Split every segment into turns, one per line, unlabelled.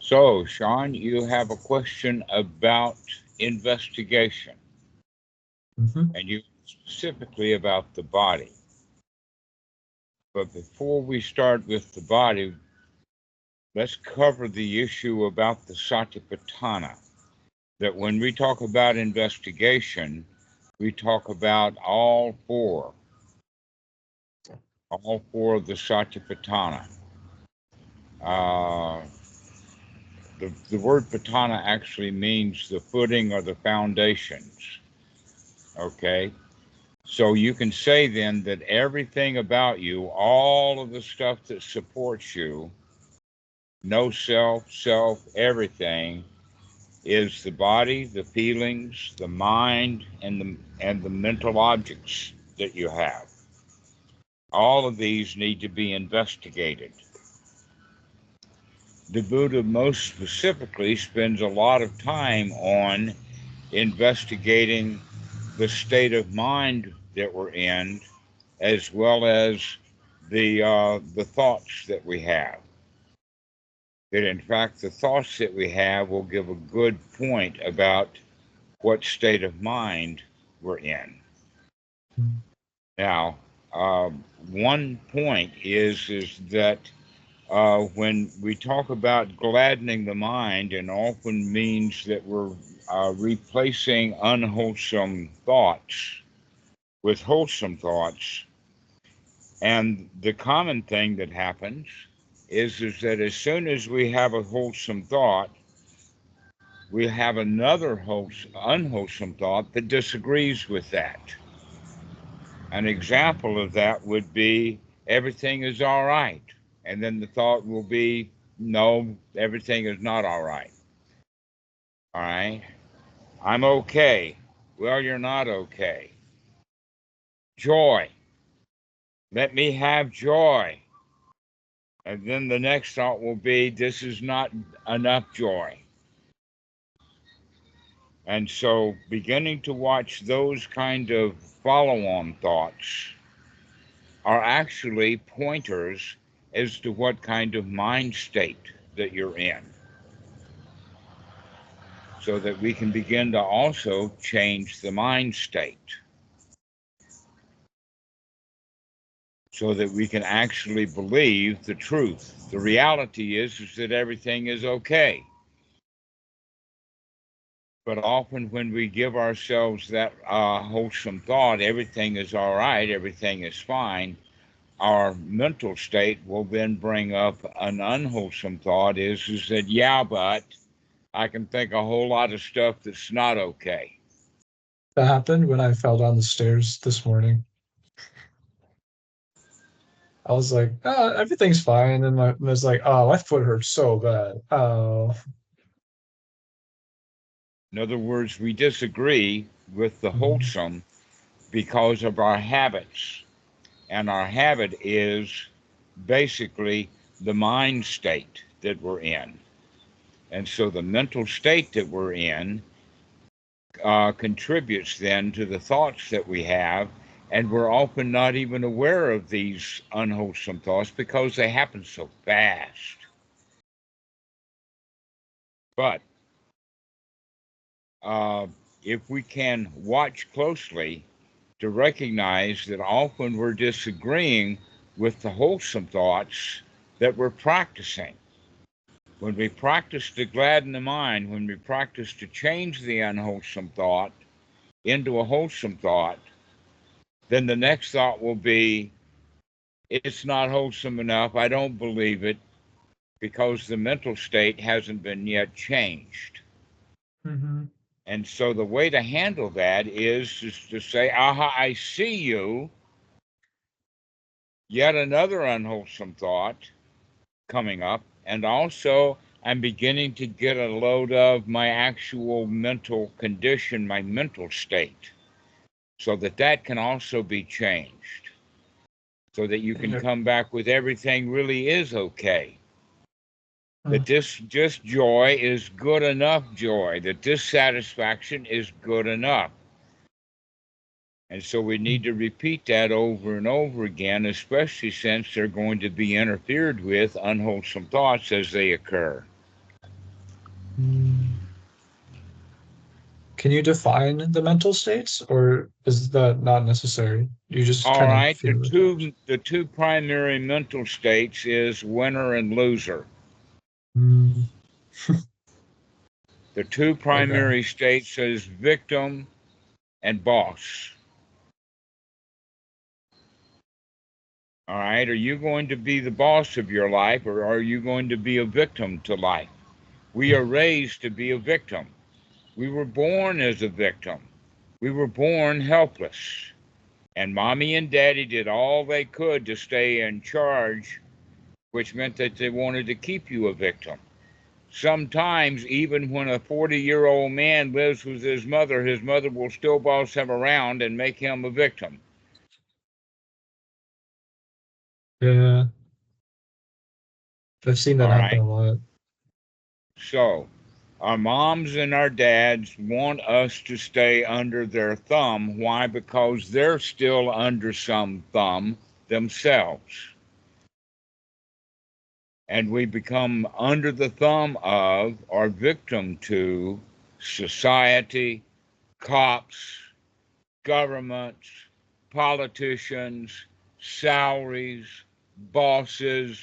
So, Sean, you have a question about investigation,
Mm-hmm.
and you specifically about the body. But before we start with the body, let's cover the issue about the satipatthana. That when we talk about investigation, we talk about all four of the satipatthana. Uh, the word patana actually means the footing or the foundations. Okay. So you can say then that everything about you, all of the stuff that supports you, no self, everything, is the body, the feelings, the mind, and the mental objects that you have. All of these need to be investigated. The Buddha most specifically spends a lot of time on investigating the state of mind that we're in, as well as the thoughts that we have. That in fact, the thoughts that we have will give a good point about what state of mind we're in. Now, one point is that when we talk about gladdening the mind, and often means that we're replacing unwholesome thoughts with wholesome thoughts. And the common thing that happens is that as soon as we have a wholesome thought, we have another unwholesome thought that disagrees with that. An example of that would be everything is all right. And then the thought will be, no, everything is not all right. All right. I'm okay. Well, you're not okay. Joy. Let me have joy. And then the next thought will be, this is not enough joy. And so beginning to watch those kind of follow-on thoughts are actually pointers as to what kind of mind state that you're in, so that we can begin to also change the mind state, so that we can actually believe the truth. The reality is that everything is okay. But often when we give ourselves that wholesome thought, everything is all right, everything is fine, our mental state will then bring up an unwholesome thought is that, yeah, but I can think a whole lot of stuff that's not okay.
That happened when I fell down the stairs this morning. I was like, oh, everything's fine. And I was like, oh, my foot hurts so bad. Oh.
In other words, we disagree with the
Mhm.
wholesome because of our habits. And our habit is basically the mind state that we're in. And so the mental state that we're in contributes then to the thoughts that we have. And we're often not even aware of these unwholesome thoughts because they happen so fast. But uh, if we can watch closely to recognize that often we're disagreeing with the wholesome thoughts that we're practicing. When we practice to gladden the mind, when we practice to change the unwholesome thought into a wholesome thought, then the next thought will be, it's not wholesome enough. I don't believe it, because the mental state hasn't been yet changed.
Mhm.
And so the way to handle that is to say, aha, I see you. Yet another unwholesome thought coming up. And also, I'm beginning to get a load of my actual mental condition, my mental state, so that that can also be changed, so that you can
Yeah.
come back with everything really is okay.
Mm.
That this just joy is good enough joy, that this satisfaction is good enough. And so we need to repeat that over and over again, especially since they're going to be interfered with unwholesome thoughts as they occur.
Mm. Can you define the mental states, or is that not necessary? You just
All
kind of
right,
feel it.
the two primary mental states is winner and loser.
Mm.
The two
Okay.
primary states is victim and boss. All right, are you going to be the boss of your life, or are you going to be a victim to life? We are raised to be a victim. We were born as a victim. We were born helpless. And mommy and daddy did all they could to stay in charge, which meant that they wanted to keep you a victim. Sometimes, even when a 40-year-old man lives with his mother will still boss him around and make him a victim.
Yeah, I've seen that
All
happen
right.
a lot.
So, our moms and our dads want us to stay under their thumb. Why? Because they're still under some thumb themselves. And we become under the thumb of or victim to society, cops, governments, politicians, salaries, bosses,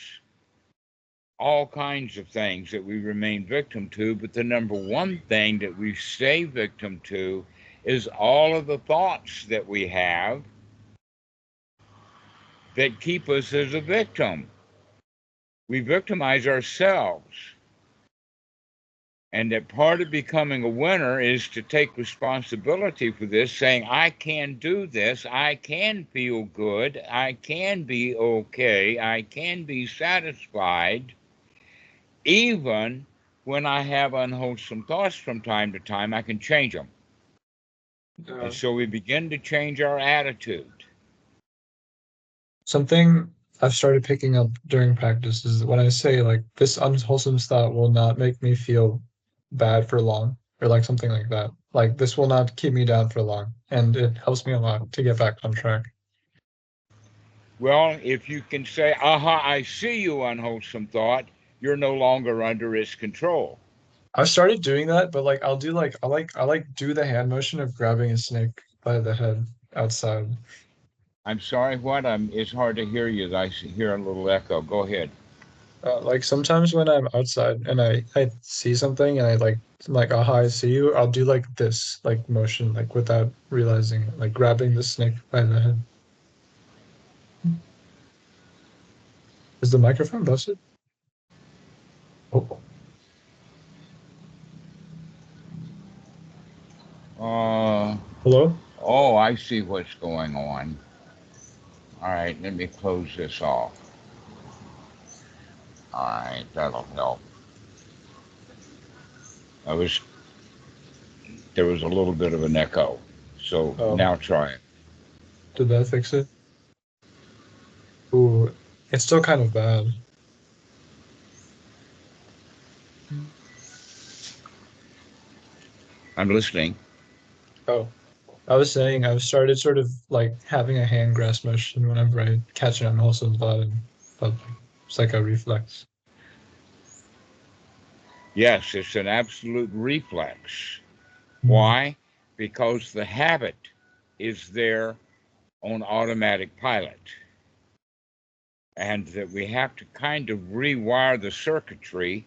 all kinds of things that we remain victim to. But the number one thing that we stay victim to is all of the thoughts that we have that keep us as a victim. We victimize ourselves. And that part of becoming a winner is to take responsibility for this, saying, I can do this, I can feel good, I can be okay, I can be satisfied, even when I have unwholesome thoughts from time to time, I can change them. And
Yeah.
so we begin to change our attitude.
Something I've started picking up during practice is when I say like this unwholesome thought will not make me feel bad for long, or like something like that. Like this will not keep me down for long, and it helps me a lot to get back on track.
Well, if you can say, aha, I see you, unwholesome thought, you're no longer under its control.
I've started doing that, but like I'll do like I like do the hand motion of grabbing a snake by the head outside.
I'm sorry, what? It's hard to hear you. I hear a little echo. Go ahead.
Like sometimes when I'm outside and I see something and I'm like aha I see you, I'll do like this like motion like without realizing it, like grabbing the snake by the head. Is the microphone busted? Oh,
Uh,
hello?
oh, I see what's going on. All right, let me close this off. All right, that'll help. I was There was a little bit of an echo, so
Oh,
now try it.
did that fix it? Ooh, it's still kind of bad.
I'm listening.
Oh, I was saying I've started sort of like having a hand grasp motion whenever I catch an unwholesome thought in public. It's like a reflex.
Yes, it's an absolute reflex.
Mm.
Why? Because the habit is there on automatic pilot, and that we have to kind of rewire the circuitry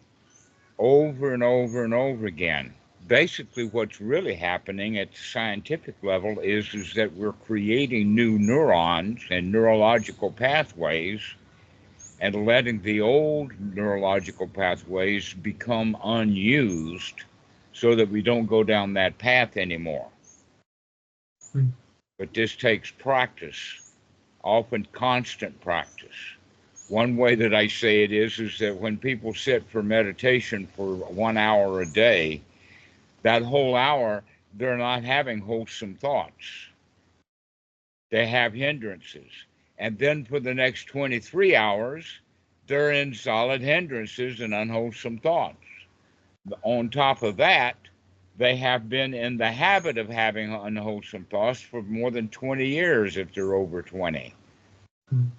over and over and over again. Basically, what's really happening at the scientific level is that we're creating new neurons and neurological pathways and letting the old neurological pathways become unused so that we don't go down that path anymore.
Mm.
But this takes practice, often constant practice. One way that I say it is that when people sit for meditation for 1 hour a day, that whole hour, they're not having wholesome thoughts. They have hindrances. And then for the next 23 hours, they're in solid hindrances and unwholesome thoughts. On top of that, they have been in the habit of having unwholesome thoughts for more than 20 years if they're over 20.
Mm.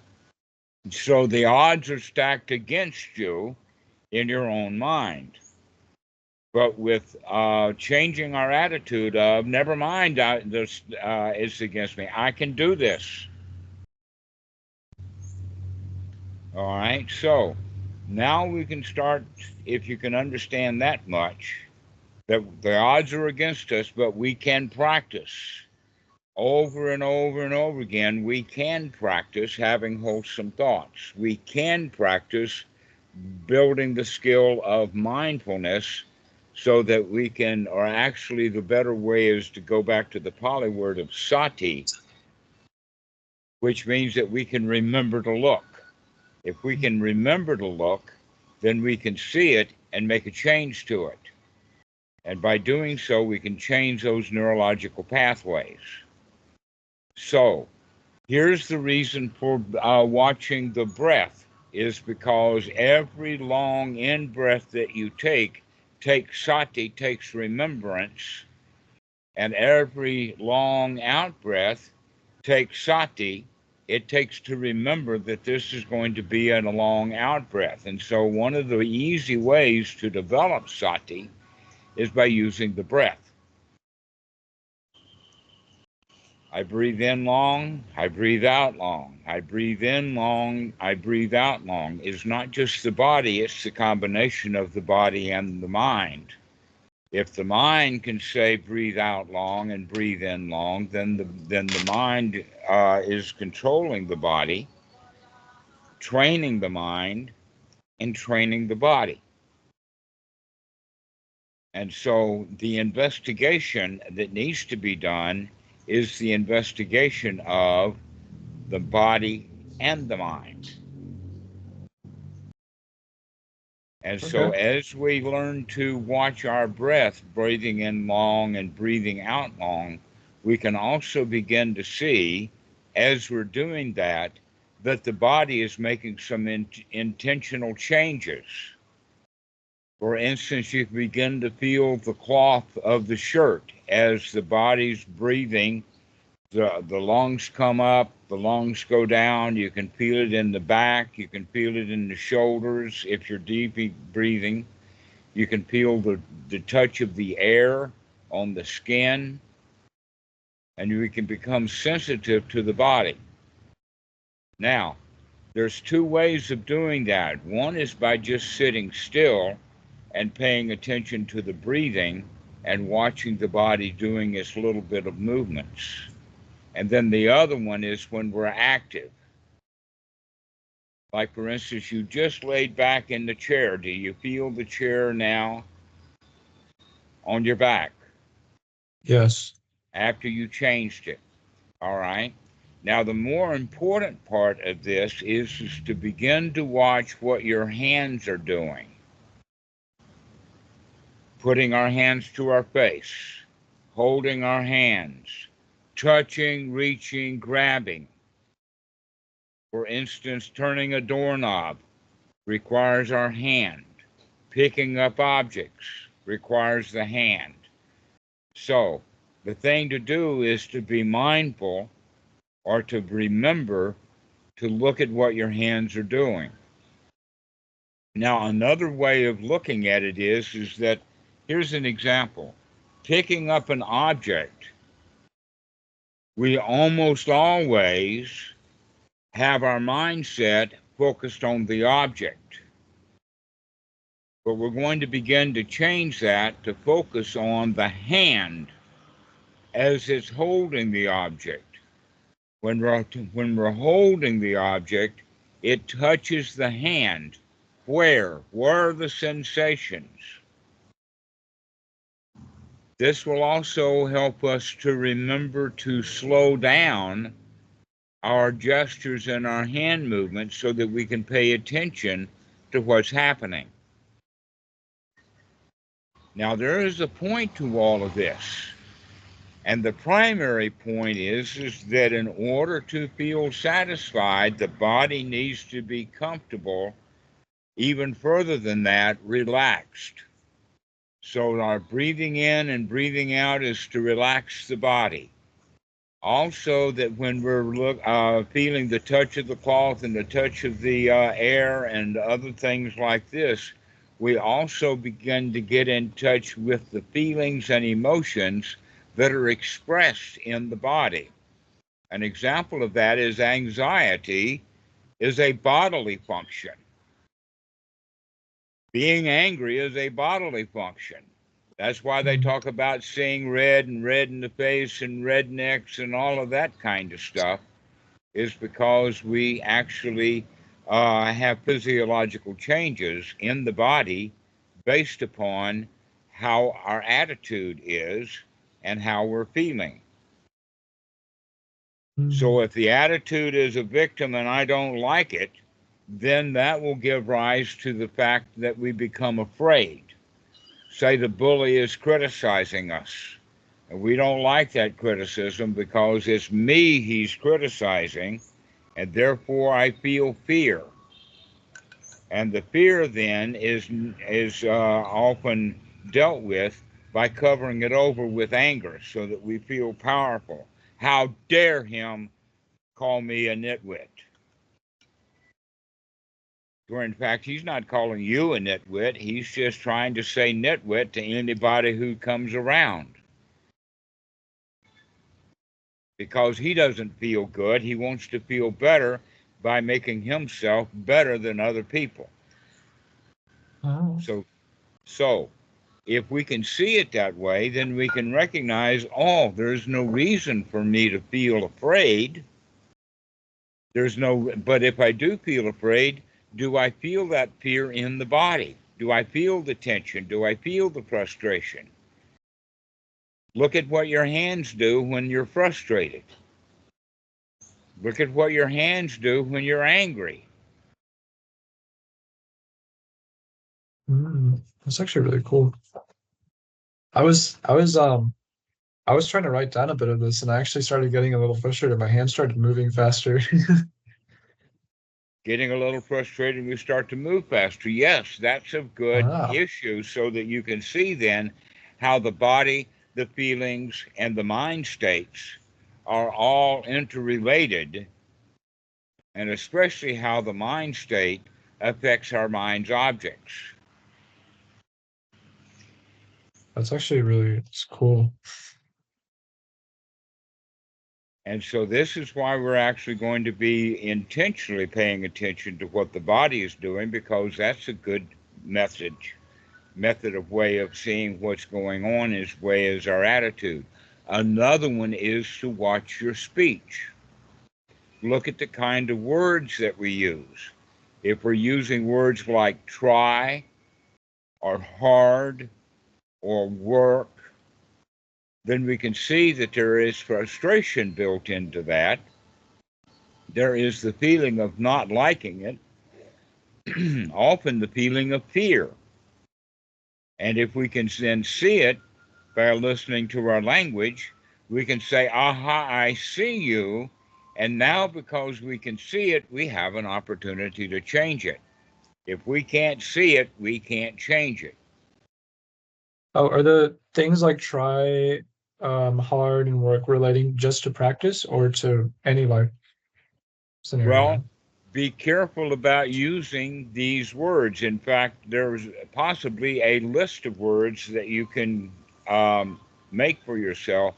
So the odds are stacked against you in your own mind. But with changing our attitude of, never mind, this is against me. I can do this. All right. So now we can start, if you can understand that much, that the odds are against us, but we can practice over and over and over again. We can practice having wholesome thoughts. We can practice building the skill of mindfulness so that we can, or actually the better way is to go back to the Pali word of sati, which means that we can remember to look. If we can remember to look, then we can see it and make a change to it. And by doing so, we can change those neurological pathways. So here's the reason for watching the breath, is because every long in-breath that you takes sati, takes remembrance, and every long out-breath takes sati. It takes to remember that this is going to be a long out-breath. And so one of the easy ways to develop sati is by using the breath. I breathe in long, I breathe out long. I breathe in long, I breathe out long. It's not just the body, it's the combination of the body and the mind. If the mind can say breathe out long and breathe in long, then the mind is controlling the body, training the mind, and training the body. And so the investigation that needs to be done is the investigation of the body and the mind. And so
Okay.
as we learn to watch our breath, breathing in long and breathing out long, we can also begin to see, as we're doing that the body is making some intentional changes. For instance, you begin to feel the cloth of the shirt as the body's breathing. The lungs come up, the lungs go down. You can feel it in the back. You can feel it in the shoulders. If you're deep breathing, you can feel the touch of the air on the skin, and you can become sensitive to the body. Now, there's two ways of doing that. One is by just sitting still and paying attention to the breathing and watching the body doing its little bit of movements. And then the other one is when we're active. Like, for instance, you just laid back in the chair. Do you feel the chair now on your back
Yes.
after you changed it? All right. Now, the more important part of this is to begin to watch what your hands are doing. Putting our hands to our face, holding our hands, touching, reaching, grabbing. For instance, turning a doorknob requires our hand. Picking up objects requires the hand. So the thing to do is to be mindful, or to remember to look at what your hands are doing. Now, another way of looking at it is that, here's an example. Picking up an object, we almost always have our mindset focused on the object. But we're going to begin to change that to focus on the hand as it's holding the object. When we're holding the object, it touches the hand. Where are the sensations? This will also help us to remember to slow down our gestures and our hand movements so that we can pay attention to what's happening. Now, there is a point to all of this. And the primary point is that in order to feel satisfied, the body needs to be comfortable. Even further than that, relaxed. So our breathing in and breathing out is to relax the body. Also, that when we're feeling the touch of the cloth and the touch of the air and other things like this, we also begin to get in touch with the feelings and emotions that are expressed in the body. An example of that is anxiety is a bodily function. Being angry is a bodily function. That's why they talk about seeing red and red in the face and rednecks and all of that kind of stuff, is because we actually have physiological changes in the body based upon how our attitude is and how we're feeling. So if the attitude is a victim and I don't like it, then that will give rise to the fact that we become afraid. Say the bully is criticizing us, and we don't like that criticism because it's me he's criticizing, and therefore I feel fear. And the fear then is often dealt with by covering it over with anger so that we feel powerful. How dare him call me a nitwit? Where in fact he's not calling you a nitwit, he's just trying to say nitwit to anybody who comes around. Because he doesn't feel good, he wants to feel better by making himself better than other people.
Oh.
So if we can see it that way, then we can recognize, oh, there's no reason for me to feel afraid. But if I do feel afraid, do I feel that fear in the body? Do I feel the tension? Do I feel the frustration? Look at what your hands do when you're frustrated. Look at what your hands do when you're angry.
That's actually really cool. I was trying to write down a bit of this, and I actually started getting a little frustrated. My hands started moving faster.
Getting a little frustrated, we start to move faster. Yes, that's a good issue, so that you can see then how the body, the feelings, and the mind states are all interrelated, and especially how the mind state affects our mind's objects.
That's actually it's cool.
And so this is why we're actually going to be intentionally paying attention to what the body is doing, because that's a good method of way of seeing what's going on as way as our attitude. Another one is to watch your speech. Look at the kind of words that we use. If we're using words like try or hard or work, then we can see that there is frustration built into that. There is the feeling of not liking it, often the feeling of fear. And if we can then see it by listening to our language, we can say, aha, I see you. And now, because we can see it, we have an opportunity to change it. If we can't see it, we can't change it.
Oh, are the things like try hard and work relating just to practice or to any life scenario?
Well, be careful about using these words. In fact, there's possibly a list of words that you can make for yourself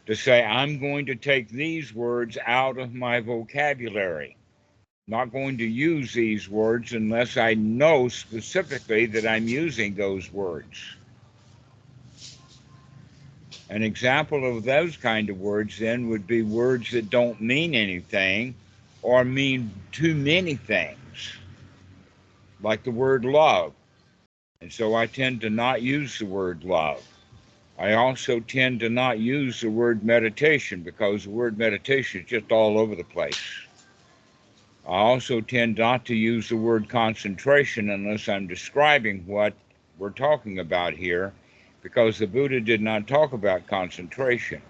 to say, I'm going to take these words out of my vocabulary. Not going to use these words unless I know specifically that I'm using those words. An example of those kind of words then would be words that don't mean anything or mean too many things, like the word love. And so I tend to not use the word love. I also tend to not use the word meditation because the word meditation is just all over the place. I also tend not to use the word concentration unless I'm describing what we're talking about here, because the Buddha did not talk about concentration.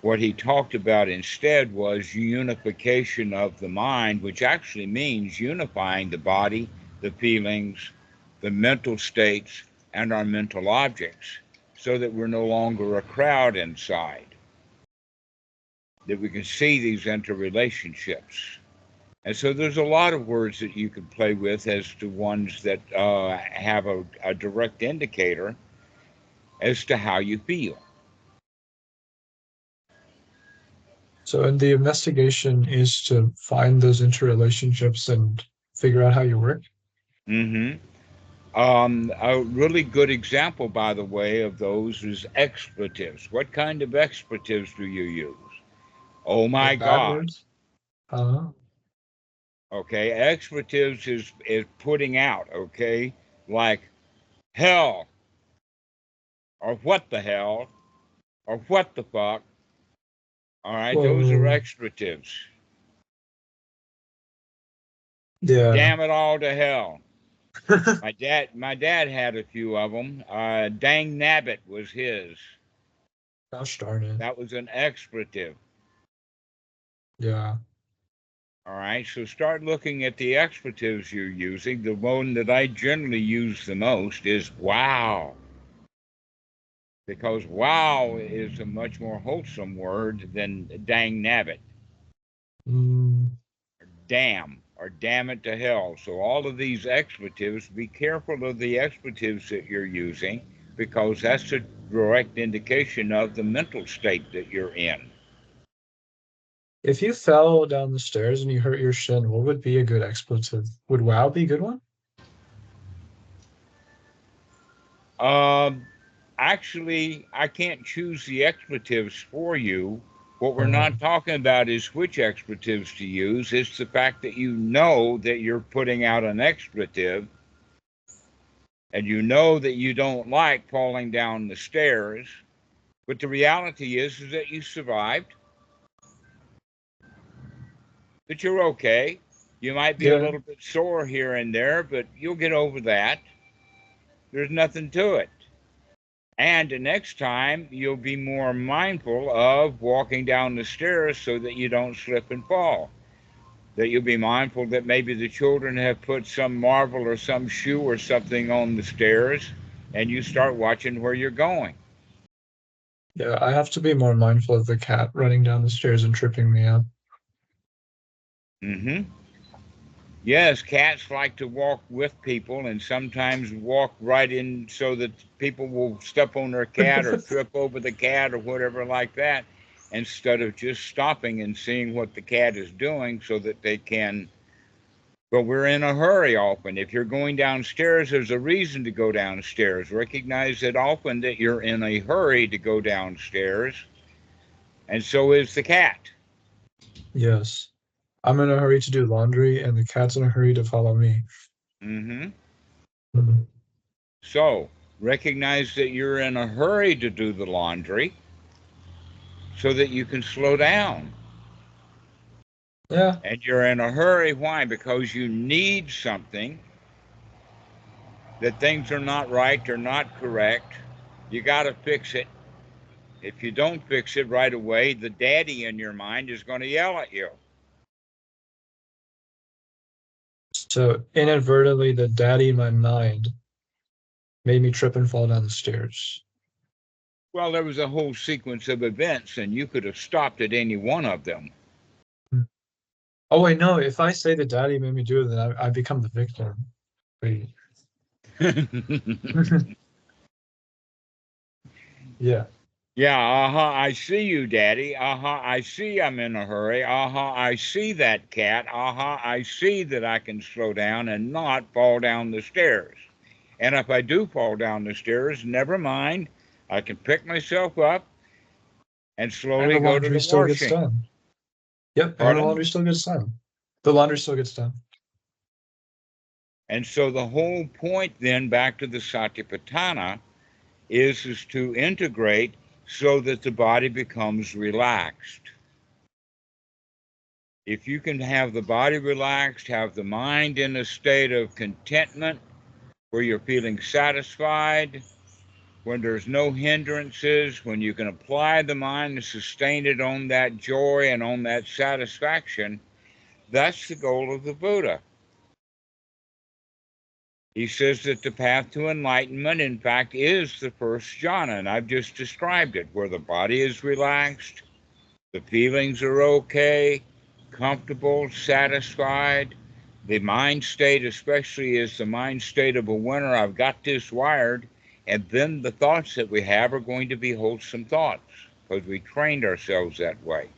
What he talked about instead was unification of the mind, which actually means unifying the body, the feelings, the mental states, and our mental objects, so that we're no longer a crowd inside, that we can see these interrelationships. And so there's a lot of words that you can play with as to ones that have a direct indicator as to how you feel.
So, and the investigation is to find those interrelationships and figure out how you work.
Mm-hmm. A really good example, by the way, of those is expletives. What kind of expletives do you use? Oh my
Like bad
God.
words. Uh,
Okay, expletives is putting out. Okay, like hell, or what the hell, or what the fuck. All right, those are
whoa.
expletives.
Yeah.
Damn it all to hell. My dad had a few of them. Dang nabbit was his.
Gosh darn it.
That was an expletive.
Yeah.
All right, so start looking at the expletives you're using. The one that I generally use the most is wow, because wow is a much more wholesome word than dang nabbit,
Mm,
or damn, or damn it to hell. So all of these expletives, be careful of the expletives that you're using, because that's a direct indication of the mental state that you're in.
if you fell down the stairs and you hurt your shin, what would be a good expletive? Would wow be a good one?
Um, Actually, I can't choose the expletives for you. What we're
Uh,
not talking about is which expletives to use. It's the fact that you know that you're putting out an expletive, and you know that you don't like falling down the stairs. But the reality is that you survived, that you're okay. You might be a
yeah.
little bit sore here and there, but you'll get over that. There's nothing to it. And the next time, you'll be more mindful of walking down the stairs so that you don't slip and fall. That you'll be mindful that maybe the children have put some marble or some shoe or something on the stairs, and you start watching where you're going.
Yeah, I have to be more mindful of the cat running down the stairs and tripping me up.
Mm-hmm. Yes, cats like to walk with people and sometimes walk right in so that people will step on their cat or trip over the cat or whatever like that, instead of just stopping and seeing what the cat is doing so that they can. But we're in a hurry often. If you're going downstairs, there's a reason to go downstairs. Recognize that often that you're in a hurry to go downstairs, and so is the cat.
Yes. I'm in a hurry to do laundry, and the cat's in a hurry to follow me.
Mm-hmm.
Mhm.
So recognize that you're in a hurry to do the laundry so that you can slow down.
Yeah.
And you're in a hurry. Why? Because you need something, that things are not right, they're not correct. You got to fix it. If you don't fix it right away, the daddy in your mind is going to yell at you.
So inadvertently, the daddy in my mind made me trip and fall down the stairs.
Well, there was a whole sequence of events, and you could have stopped at any one of them.
Hmm. Oh wait, no. If I say the daddy made me do it, then I become the victim. Wait. Yeah.
Yeah, I see you, Daddy. I see I'm in a hurry. I see that cat. I see that I can slow down and not fall down the stairs. And if I do fall down the stairs, never mind. I can pick myself up and
And the
slowly go to
laundry
the
still gets
washing.
done. Yep, and the
Pardon?
laundry still gets done. The laundry still gets done.
And so the whole point then, back to the Satipatthana, is to integrate so that the body becomes relaxed. If you can have the body relaxed, have the mind in a state of contentment where you're feeling satisfied, when there's no hindrances, when you can apply the mind and sustain it on that joy and on that satisfaction, that's the goal of the Buddha. He says that the path to enlightenment, in fact, is the first jhana, and I've just described it, where the body is relaxed, the feelings are okay, comfortable, satisfied. The mind state, especially, is the mind state of a winner. I've got this wired. And then the thoughts that we have are going to be wholesome thoughts because we trained ourselves that way.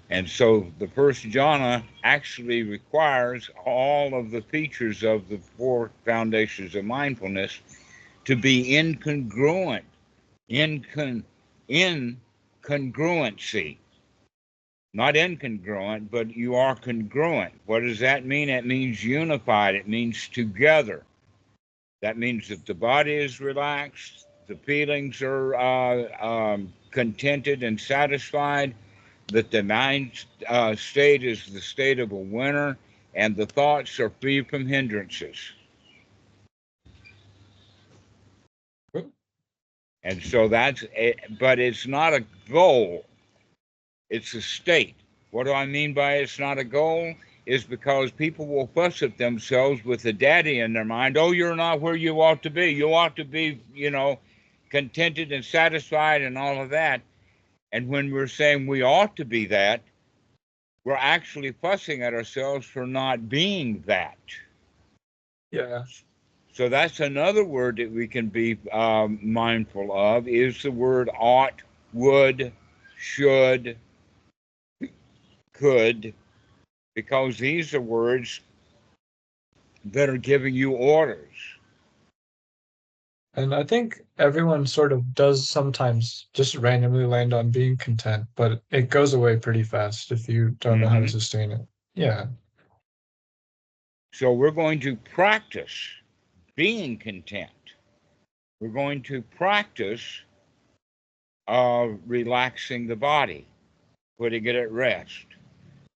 And so the first jhana actually requires all of the features of the four foundations of mindfulness to be incongruent, in congruency. Not incongruent, but you are congruent. What does that mean? It means unified. It means together. That means that the body is relaxed, the feelings are contented and satisfied, that the mind state is the state of a winner, and the thoughts are free from hindrances. And so but it's not a goal, it's a state. What do I mean by it's not a goal? Is because people will fuss at themselves with the daddy in their mind. Oh, you're not where you ought to be. You ought to be, contented and satisfied and all of that. And when we're saying we ought to be that, we're actually fussing at ourselves for not being that.
Yeah.
So that's another word that we can be mindful of is the word ought, would, should, could, because these are words that are giving you orders.
And I think everyone sort of does sometimes just randomly land on being content, but it goes away pretty fast if you don't know how to sustain it. Yeah.
So we're going to practice being content. We're going to practice relaxing the body, putting it at rest.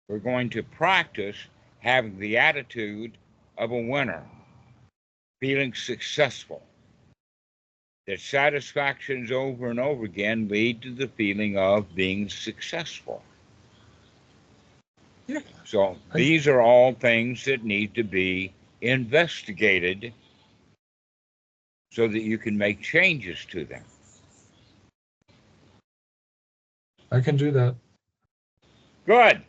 We're going to practice having the attitude of a winner, feeling successful. That satisfactions over and over again lead to the feeling of being successful.
Yeah.
So these are all things that need to be investigated so that you can make changes to them.
I can do that.
Good.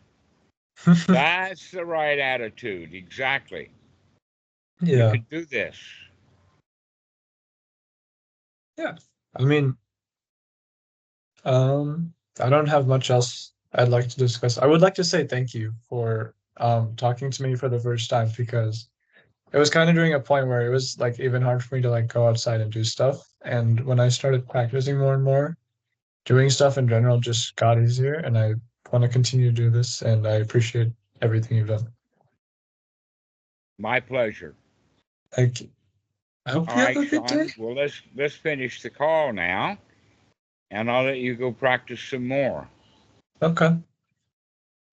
That's the right attitude. Exactly.
Yeah.
You can do this.
Yeah. I mean, I don't have much else I'd like to discuss. I would like to say thank you for talking to me for the first time because it was kind of during a point where it was like even hard for me to like go outside and do stuff. And when I started practicing more and more, doing stuff in general just got easier. And I want to continue to do this. And I appreciate everything you've done.
My pleasure.
Thank you. I hope
All
you
right,
have a good
Sean.
day.
Well, let's finish the call now, and I'll let you go practice some more.
Okay.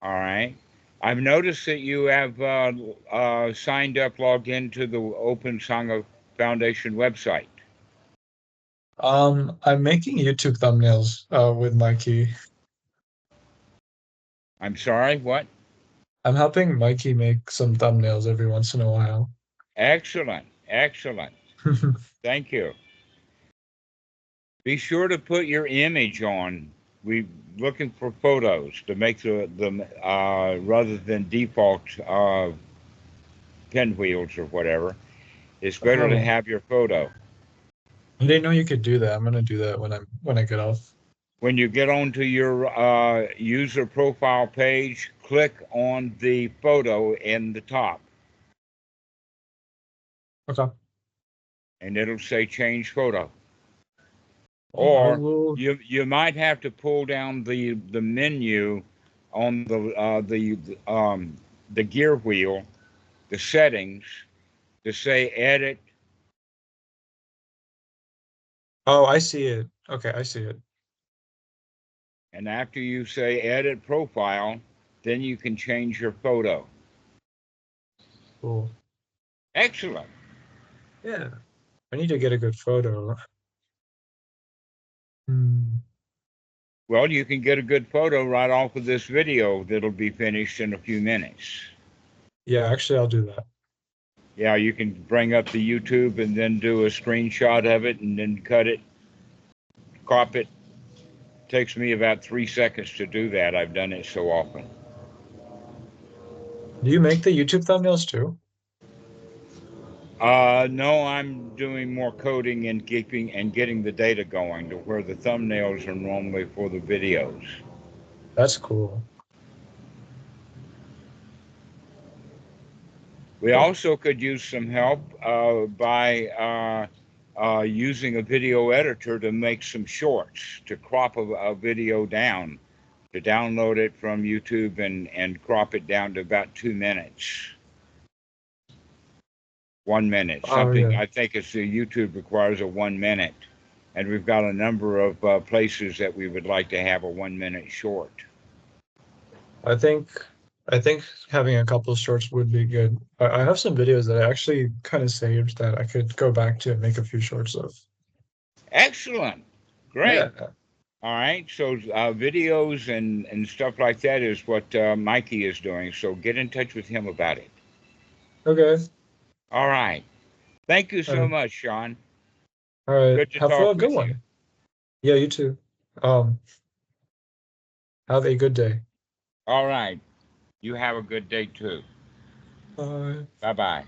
All right. I've noticed that you have signed up, logged into the Open Sangha Foundation website.
I'm making YouTube thumbnails with Mikey.
I'm sorry, what?
I'm helping Mikey make some thumbnails every once in a while.
Excellent. Excellent. Thank you. Be sure to put your image on. We're looking for photos to make the rather than default pinwheels or whatever. It's better to have your photo.
I didn't know you could do that. I'm gonna do that when I get off.
When you get onto your user profile page, click on the photo in the top.
Okay.
And it'll say change photo. Or you might have to pull down the menu on the gear wheel, the settings, to say edit.
Oh, I see it. Okay, I see it.
And after you say edit profile, then you can change your photo.
Cool.
Excellent.
Yeah. I need to get a good photo.
Well, you can get a good photo right off of this video that'll be finished in a few minutes.
Yeah, actually, I'll do that.
Yeah, you can bring up the YouTube and then do a screenshot of it and then cut it, crop it, Takes me about 3 seconds to do that. I've done it so often.
Do you make the YouTube thumbnails too?
No, I'm doing more coding and getting the data going to where the thumbnails are normally for the videos.
That's cool.
We
Cool.
also could use some help by using a video editor to make some shorts, to crop a video down, to download it from YouTube and crop it down to about 2 minutes. 1 minute.
Oh
Something
yeah.
I think it's YouTube requires a 1 minute, and we've got a number of places that we would like to have a 1 minute short.
I think I think having a couple of shorts would be good. I have some videos that I actually kind of saved that I could go back to and make a few shorts of.
Excellent, great.
Yeah.
All right, so videos and stuff like that is what Mikey is doing. So get in touch with him about it.
Okay.
All right. Thank you
All
so
right.
much, Sean.
All right.
Good to
Have a
talk
good
with you.
one. Yeah, you too. Um, have a good day.
All right. You have a good day too.
Bye.
Bye bye.